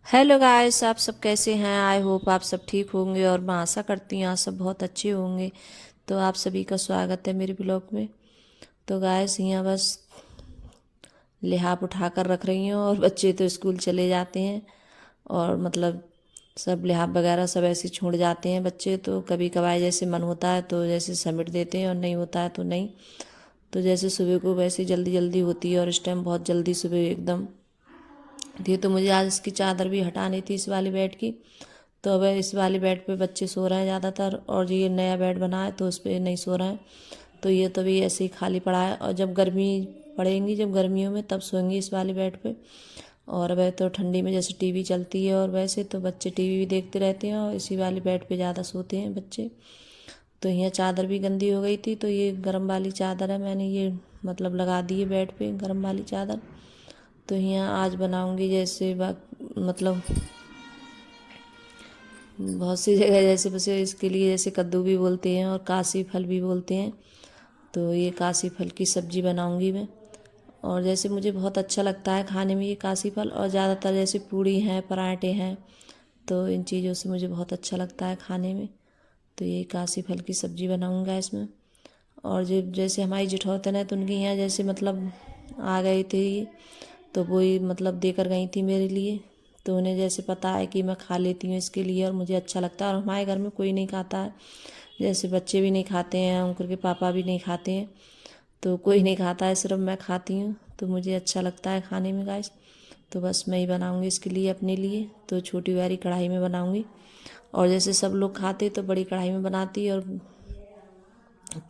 Hello guys, आप सब कैसे हैं। आई होप आप सब ठीक होंगे और मैं आशा करती हूँ आप सब बहुत अच्छे होंगे। तो आप सभी का स्वागत है मेरे ब्लॉग में। तो गाइस यहाँ बस लिहाफ उठा कर रख रही हूँ और बच्चे तो स्कूल चले जाते हैं और मतलब सब लिहाफ वगैरह सब ऐसे छोड़ जाते हैं बच्चे। तो कभी कभार जैसे मन होता है तो जैसे समेट देते हैं और नहीं होता है तो नहीं। तो जैसे सुबह को वैसे जल्दी जल्दी होती है और इस टाइम बहुत जल्दी सुबह एकदम थी। तो मुझे आज इसकी चादर भी हटानी थी इस वाली बेड की। तो अब इस वाली बेड पे बच्चे सो रहे हैं ज़्यादातर और ये नया बेड बना है तो उस पर नहीं सो रहे हैं। तो ये तो भी ऐसे ही खाली पड़ा है और जब गर्मी पड़ेंगी, जब गर्मियों में तब सोएंगी इस वाली बेड पे। और वह तो ठंडी में जैसे टीवी चलती है और वैसे तो बच्चे टीवी भी देखते रहते हैं और इसी वाली बेड पे ज़्यादा सोते हैं बच्चे। तो यहाँ चादर भी गंदी हो गई थी तो ये गर्म वाली चादर है, मैंने ये मतलब लगा दी है बेड पे गर्म वाली चादर। तो यहाँ आज बनाऊंगी जैसे मतलब बहुत सी जगह जैसे बसे इसके लिए जैसे कद्दू भी बोलते हैं और कासी फल भी बोलते हैं। तो ये कासी फल की सब्ज़ी बनाऊंगी मैं। और जैसे मुझे बहुत अच्छा लगता है खाने में ये कासी फल, और ज़्यादातर जैसे पूड़ी हैं पराठे हैं तो इन चीज़ों से मुझे बहुत अच्छा लगता है खाने में। तो ये कासी फल की सब्ज़ी बनाऊंगा इसमें। और जो जैसे हमारी जेठौतन है तो उनके यहाँ जैसे मतलब आ गए थे ये, तो वो ही मतलब देकर गई थी मेरे लिए। तो उन्हें जैसे पता है कि मैं खा लेती हूँ इसके लिए और मुझे अच्छा लगता है। और हमारे घर में कोई नहीं खाता है, जैसे बच्चे भी नहीं खाते हैं, अंकुर के पापा भी नहीं खाते हैं, तो कोई नहीं खाता है, सिर्फ मैं खाती हूँ। तो मुझे अच्छा लगता है खाने में गाइस। तो बस मैं ही बनाऊँगी इसके लिए अपने लिए। तो छोटी वाली कढ़ाई में बनाऊँगी और जैसे सब लोग खाते तो बड़ी कढ़ाई में बनाती। और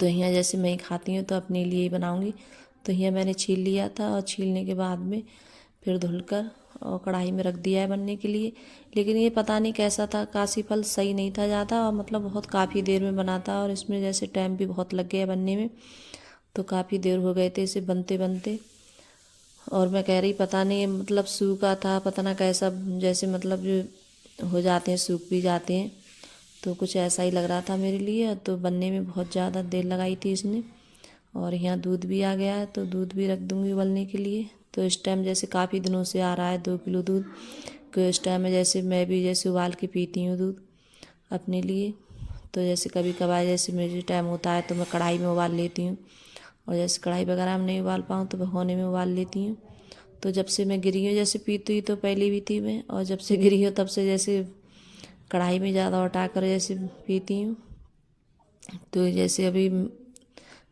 तो यहाँ जैसे मैं ही खाती हूँ तो अपने लिए ही बनाऊँगी। तो यहाँ मैंने छील लिया था और छीलने के बाद में फिर धुलकर और कढ़ाई में रख दिया है बनने के लिए। लेकिन ये पता नहीं कैसा था, कासी फल सही नहीं था ज़्यादा और मतलब बहुत काफ़ी देर में बना था और इसमें जैसे टाइम भी बहुत लग गया बनने में। तो काफ़ी देर हो गए थे इसे बनते बनते। और मैं कह रही पता नहीं मतलब सूखा था, पता ना कैसा, जैसे मतलब जो हो जाते हैं सूख भी जाते हैं। तो कुछ ऐसा ही लग रहा था मेरे लिए। तो बनने में बहुत ज़्यादा देर लगाई थी इसने। और यहाँ दूध भी आ गया है तो दूध भी रख दूँगी उबलने के लिए। तो इस टाइम जैसे काफ़ी दिनों से आ रहा है 2 किलो दूध। तो इस टाइम में जैसे मैं भी जैसे उबाल के पीती हूँ दूध अपने लिए। तो जैसे कभी कभार जैसे मुझे टाइम होता है तो मैं कढ़ाई में उबाल लेती हूँ, और जैसे कढ़ाई वगैरह में नहीं उबाल पाऊँ तो भगोने में उबाल लेती हूँ। तो जब से मैं गिरी हूँ जैसे पीती हुई तो पहले भी थी मैं, और जब से गिरी हूँ तब से जैसे कढ़ाई में ज़्यादा उठा कर जैसे पीती हूँ। तो जैसे अभी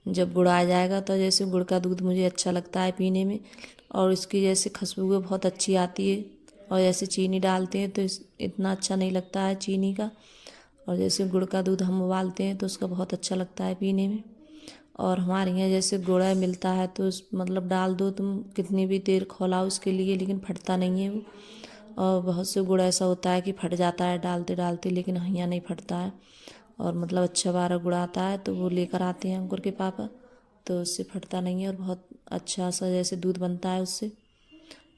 जब गुड़ आ जाएगा तो जैसे गुड़ का दूध मुझे अच्छा लगता है पीने में, और इसकी जैसे खुशबू भी बहुत अच्छी आती है। और जैसे चीनी डालते हैं तो इतना अच्छा नहीं लगता है चीनी का। और जैसे गुड़ का दूध हम उबालते हैं तो उसका बहुत अच्छा लगता है पीने में। और हमारे यहाँ जैसे गुड़ मिलता है तो उस मतलब डाल दो तुम कितनी भी देर खौलाओ उसके लिए, लेकिन फटता नहीं है वो। और बहुत से गुड़ ऐसा होता है कि फट जाता है डालते डालते, लेकिन यहाँ नहीं फटता है। और मतलब अच्छा वाला गुड़ आता है तो वो लेकर आते हैं अंकुर के पापा, तो उससे फटता नहीं है और बहुत अच्छा सा जैसे दूध बनता है उससे।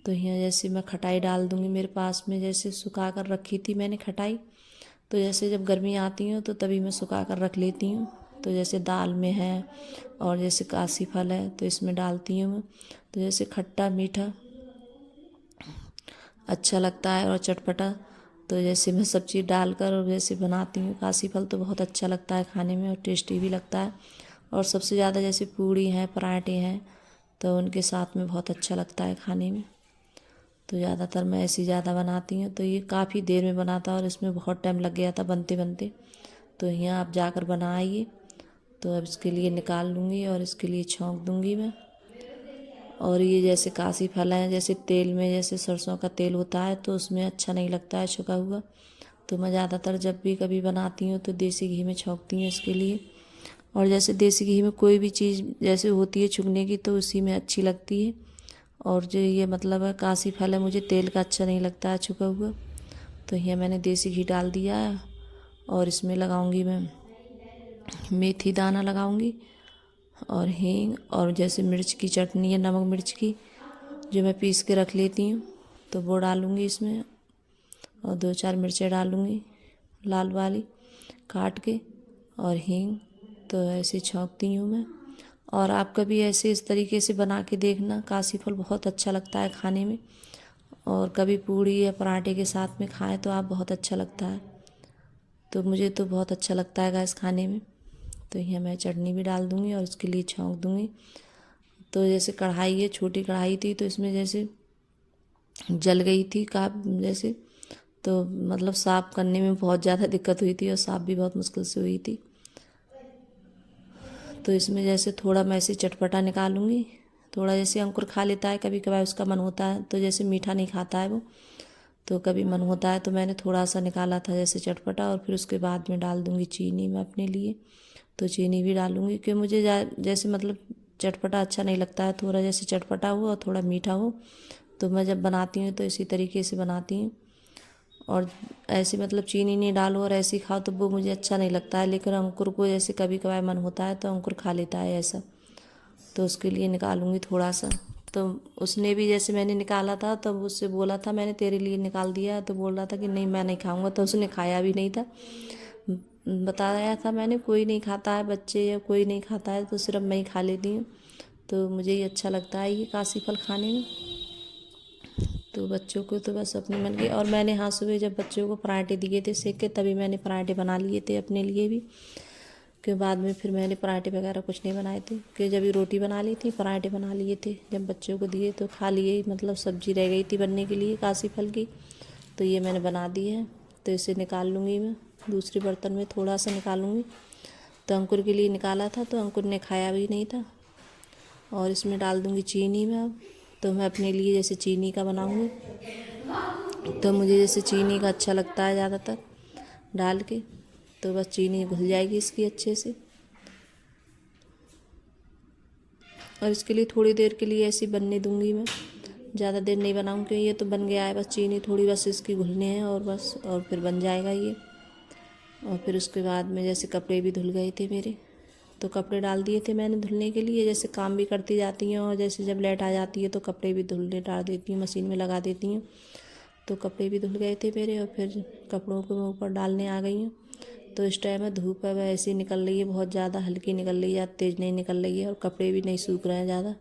तो यहाँ जैसे मैं खटाई डाल दूँगी, मेरे पास में जैसे सुखा कर रखी थी मैंने खटाई। तो जैसे जब गर्मी आती हूँ तो तभी मैं सुखा कर रख लेती हूँ। तो जैसे दाल में है और जैसे कासी फल है तो इसमें डालती हूँ मैं। तो जैसे खट्टा मीठा अच्छा लगता है और चटपटा। तो जैसे मैं सब चीज़ डालकर और जैसे बनाती हूँ कासी फल तो बहुत अच्छा लगता है खाने में और टेस्टी भी लगता है। और सबसे ज़्यादा जैसे पूड़ी हैं पराठे हैं तो उनके साथ में बहुत अच्छा लगता है खाने में। तो ज़्यादातर मैं ऐसी ज़्यादा बनाती हूँ। तो ये काफ़ी देर में बना था और इसमें बहुत टाइम लग गया था बनते बनते। तो यहाँ आप जाकर बनाइए। तो अब इसके लिए निकाल लूँगी और इसके लिए छौंक दूँगी मैं। और ये जैसे कासी फल है जैसे तेल में जैसे सरसों का तेल होता है तो उसमें अच्छा नहीं लगता है छुका हुआ। तो मैं ज़्यादातर जब भी कभी बनाती हूँ तो देसी घी में छौंकती हूँ इसके लिए। और जैसे देसी घी में कोई भी चीज़ जैसे होती है छुकने की तो उसी में अच्छी लगती है। और जो ये मतलब है कासी फल है मुझे तेल का अच्छा नहीं लगता है छुका हुआ। तो यहाँ मैंने देसी घी डाल दिया है और इसमें लगाऊंगी मैं मेथी दाना लगाऊंगी और हींग, और जैसे मिर्च की चटनी है नमक मिर्च की जो मैं पीस के रख लेती हूँ तो वो डालूँगी इसमें। और 2-4 मिर्चें डालूँगी लाल वाली काट के, और हींग। तो ऐसे छौंकती हूँ मैं। और आप कभी ऐसे इस तरीके से बना के देखना, कासी फल बहुत अच्छा लगता है खाने में। और कभी पूड़ी या पराठे के साथ में खाएं तो आप बहुत अच्छा लगता है। तो मुझे तो बहुत अच्छा लगता है गैस खाने में। तो यहाँ मैं चटनी भी डाल दूँगी और इसके लिए छौंक दूँगी। तो जैसे कढ़ाई है, छोटी कढ़ाई थी, तो इसमें जैसे जल गई थी जैसे, तो मतलब साफ़ करने में बहुत ज़्यादा दिक्कत हुई थी और साफ़ भी बहुत मुश्किल से हुई थी। तो इसमें जैसे थोड़ा मैं ऐसे चटपटा निकालूंगी। थोड़ा जैसे अंकुर खा लेता है, कभी कभार उसका मन होता है, तो जैसे मीठा नहीं खाता है वो, तो कभी मन होता है तो मैंने थोड़ा सा निकाला था जैसे चटपटा। और फिर उसके बाद में डाल दूँगी चीनी मैं अपने लिए। तो चीनी भी डालूँगी कि मुझे जैसे मतलब चटपटा अच्छा नहीं लगता है, थोड़ा जैसे चटपटा हो और थोड़ा मीठा हो। तो मैं जब बनाती हूँ तो इसी तरीके से बनाती हूँ। और ऐसे मतलब चीनी नहीं डालो और ऐसे ही खाओ तो वो मुझे अच्छा नहीं लगता है। लेकिन अंकुर को जैसे कभी कभार मन होता है तो अंकुर खा लेता है ऐसा। तो उसके लिए निकालूंगी थोड़ा सा। तो उसने भी जैसे मैंने निकाला था तब उससे बोला था मैंने तेरे लिए निकाल दिया, तो बोल रहा था कि नहीं मैं नहीं खाऊंगा। तो उसने खाया भी नहीं था। बताया था मैंने कोई नहीं खाता है, बच्चे या कोई नहीं खाता है तो सिर्फ मैं ही खा लेती हूँ। तो मुझे ये अच्छा लगता है ये काशी फल खाने में। तो बच्चों को तो बस अपने मन के। और मैंने हाँ सुबह जब बच्चों को पराठे दिए थे सेक के, तभी मैंने पराठे बना लिए थे अपने लिए भी। के बाद में फिर मैंने पराठे वगैरह कुछ नहीं बनाए थे, कि जब ये रोटी बना ली थी पराठे बना लिए थे, जब बच्चों को दिए तो खा लिए। मतलब सब्जी रह गई थी बनने के लिए काशी फल की, तो ये मैंने बना दी है। तो इसे निकाल लूँगी मैं दूसरे बर्तन में, थोड़ा सा निकालूँगी। तो अंकुर के लिए निकाला था तो अंकुर ने खाया भी नहीं था। और इसमें डाल दूँगी चीनी में अब। तो मैं अपने लिए जैसे चीनी का बनाऊँगी, तो मुझे जैसे चीनी का अच्छा लगता है ज़्यादातर डाल के। तो बस चीनी घुल जाएगी इसकी अच्छे से। और इसके लिए थोड़ी देर के लिए ऐसी बनने दूंगी मैं, ज़्यादा देर नहीं बनाऊँगी। ये तो बन गया है, बस चीनी थोड़ी बस इसकी घुलने हैं और बस, और फिर बन जाएगा ये। और फिर उसके बाद में जैसे कपड़े भी धुल गए थे मेरे, तो कपड़े डाल दिए थे मैंने धुलने के लिए। जैसे काम भी करती जाती हूँ और जैसे जब लाइट आ जाती है तो कपड़े भी धुलने डाल देती हूँ, मशीन में लगा देती हूँ। तो कपड़े भी धुल गए थे मेरे और फिर कपड़ों को मैं ऊपर डालने आ गई हूँ। तो इस टाइम में धूप है वह ऐसी निकल रही है, बहुत ज़्यादा हल्की निकल रही है, तेज़ नहीं निकल रही है। और कपड़े भी नहीं सूख रहे हैं ज़्यादा।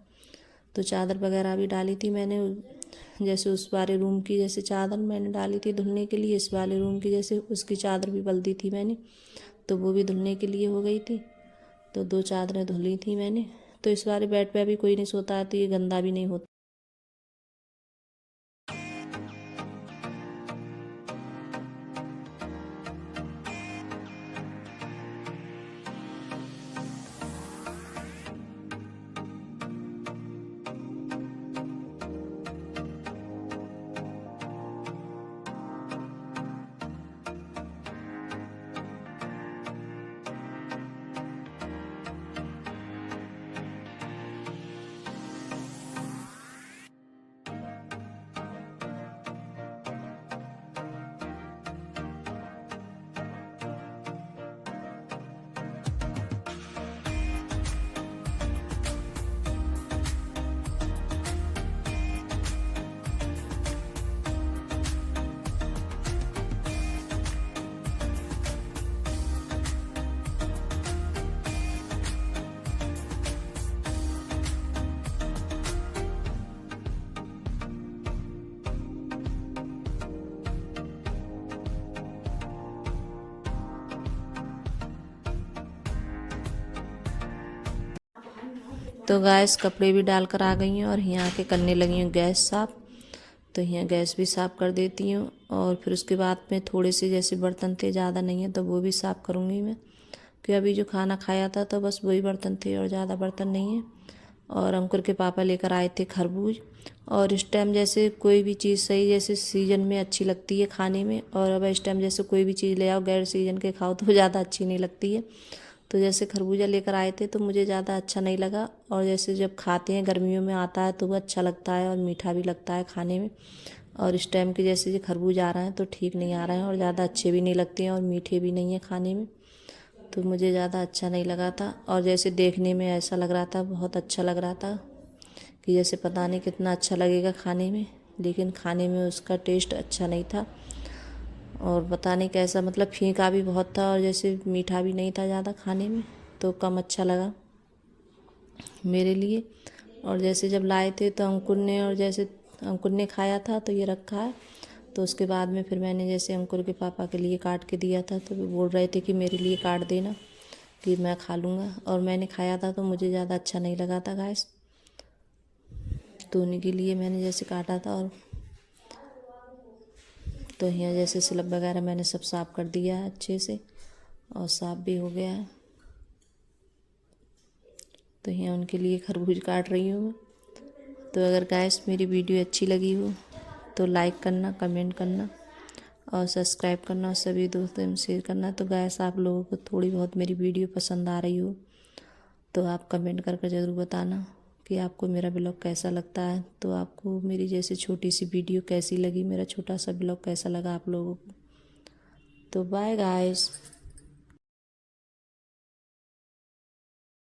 तो चादर वगैरह भी डाली थी मैंने, जैसे उस वाले रूम की जैसे चादर मैंने डाली थी धुलने के लिए, इस वाले रूम की जैसे उसकी चादर भी बल दी थी मैंने, तो वो भी धुलने के लिए हो गई थी। तो 2 चादरें धुली थी मैंने। तो इस वाले बेड पे अभी कोई नहीं सोता है तो ये गंदा भी नहीं होता। तो गैस कपड़े भी डालकर आ गई हूँ और यहाँ आके करने लगी हूँ गैस साफ़। तो यहाँ गैस भी साफ़ कर देती हूँ। और फिर उसके बाद में थोड़े से जैसे बर्तन थे, ज़्यादा नहीं है, तो वो भी साफ़ करूँगी मैं। कि अभी जो खाना खाया था तो बस वही बर्तन थे और ज़्यादा बर्तन नहीं है। और अंकुर के पापा लेकर आए थे खरबूज। और इस टाइम जैसे कोई भी चीज़ सही जैसे सीजन में अच्छी लगती है खाने में, और अब इस टाइम जैसे कोई भी चीज़ ले आओ गैर सीजन के खाओ तो ज़्यादा अच्छी नहीं लगती है। तो जैसे खरबूजा लेकर आए थे तो मुझे ज़्यादा अच्छा नहीं लगा। और जैसे जब खाते हैं गर्मियों में आता है तो वो अच्छा लगता है और मीठा भी लगता है खाने में। और इस टाइम के जैसे जो खरबूज आ रहे हैं तो ठीक नहीं आ रहे हैं और ज़्यादा अच्छे भी नहीं लगते हैं और मीठे भी नहीं हैं खाने में। तो मुझे ज़्यादा अच्छा नहीं लगा था। और जैसे देखने में ऐसा लग रहा था, बहुत अच्छा लग रहा था कि जैसे पता नहीं कितना अच्छा लगेगा खाने में, लेकिन खाने में उसका टेस्ट अच्छा नहीं था। और पता नहीं कैसा, मतलब फीका भी बहुत था और जैसे मीठा भी नहीं था ज़्यादा खाने में, तो कम अच्छा लगा मेरे लिए। और जैसे जब लाए थे तो अंकुर ने और जैसे अंकुर ने खाया था तो ये रखा है। तो उसके बाद में फिर मैंने जैसे अंकुर के पापा के लिए काट के दिया था, तो वो बोल रहे थे कि मेरे लिए काट देना कि मैं खा लूँगा, और मैंने खाया था तो मुझे ज़्यादा अच्छा नहीं लगा था गाइस, तो उन्हीं के लिए मैंने जैसे काटा था। और तो यहाँ जैसे स्लब वगैरह मैंने सब साफ़ कर दिया है अच्छे से, और साफ़ भी हो गया है। तो यहाँ उनके लिए खरबूज काट रही हूँ मैं। तो अगर गाइस मेरी वीडियो अच्छी लगी हो तो लाइक करना, कमेंट करना और सब्सक्राइब करना, और सभी दोस्तों में शेयर करना। तो गाइस आप लोगों को थोड़ी बहुत मेरी वीडियो पसंद आ रही हो तो आप कमेंट करके ज़रूर बताना कि आपको मेरा ब्लॉग कैसा लगता है। तो आपको मेरी जैसे छोटी सी वीडियो कैसी लगी, मेरा छोटा सा ब्लॉग कैसा लगा आप लोगों को। तो बाय गाइस।